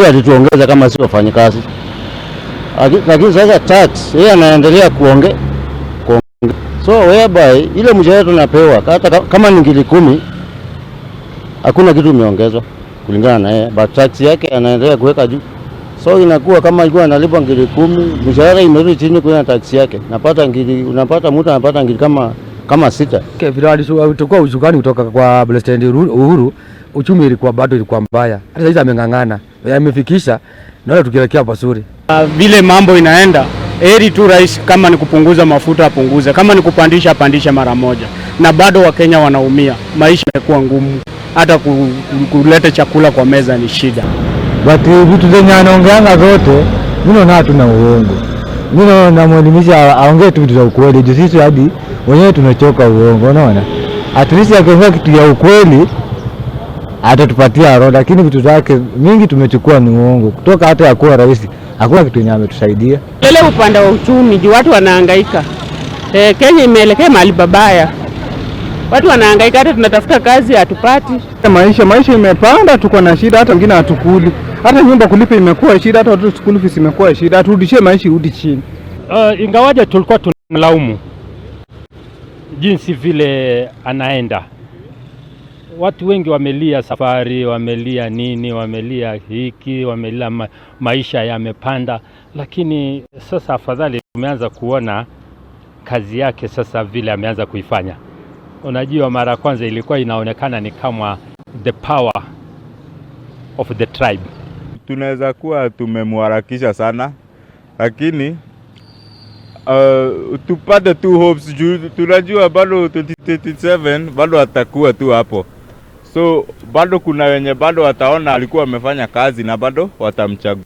alituongeza kama si wafanyakazi. Lakini sasa tax yeye anaendelea kuongeza. So whereby ile mshahara tunapewa hata kama ni 10,000 hakuna kitu imeongezwa kulingana na yeye, but tax yake anaendelea kuweka juu. So inakuwa kama alikuwa analipwa 10,000, mshahara imerudi chini kwa tax yake. Unapata mtu anapata kama 6. Vile alitokuwa ushukani kutoka kwa President Uhuru, uchumi ilikuwa bado ilikuwa mbaya. Hata sasa ameng'ang'ana, amefikisha naona tukielekea pazuri. Vile mambo inaenda, heri tu rais kama ni kupunguza mafuta apunguze, kama ni kupandisha apandishe mara moja. Na bado Wakenya wanaumia, maisha yamekuwa ngumu, hata kuleta chakula kwa meza ni shida. But vitu zenye anaongeanga zote, mimi naona hatuna uongo. Mimi namuelimisha aongee tu vitu za ukweli, juu sisi hadi wenyewe tumechoka uongo, unaona? At least akiongea kitu ya ukweli atatupatia roho, lakini vitu zake mingi tumechukua ni uongo. Kutoka hata ya kuwa rais, hakuna kitu yenye ametusaidia. Lele upande wa uchumi, juu watu wanahangaika. Kenya imeelekea mahali babaya. Watu wanahangaika, hata tunatafuta kazi hatupati. Maisha imepanda, tuko na shida, hata wengine hatukuli. Hata nyumba kulipa imekuwa shida, hata watoto school fees imekuwa shida. Turudishie maisha irudi chini. Ingawaje tulikuwa tunamlaumu jinsi vile anaenda. Watu wengi wamelia safari, wamelia nini, wamelia hiki, wamelia maisha yamepanda, lakini sasa afadhali tumeanza kuona kazi yake sasa vile ameanza kuifanya. Unajua mara kwanza ilikuwa inaonekana ni kama the power of the tribe. Tunaweza kuwa tumemharakisha sana, lakini tupate tu hopes juu tunajua bado 2037 bado atakuwa tu hapo. So bado kuna wenye bado wataona alikuwa amefanya kazi na bado watamchagua.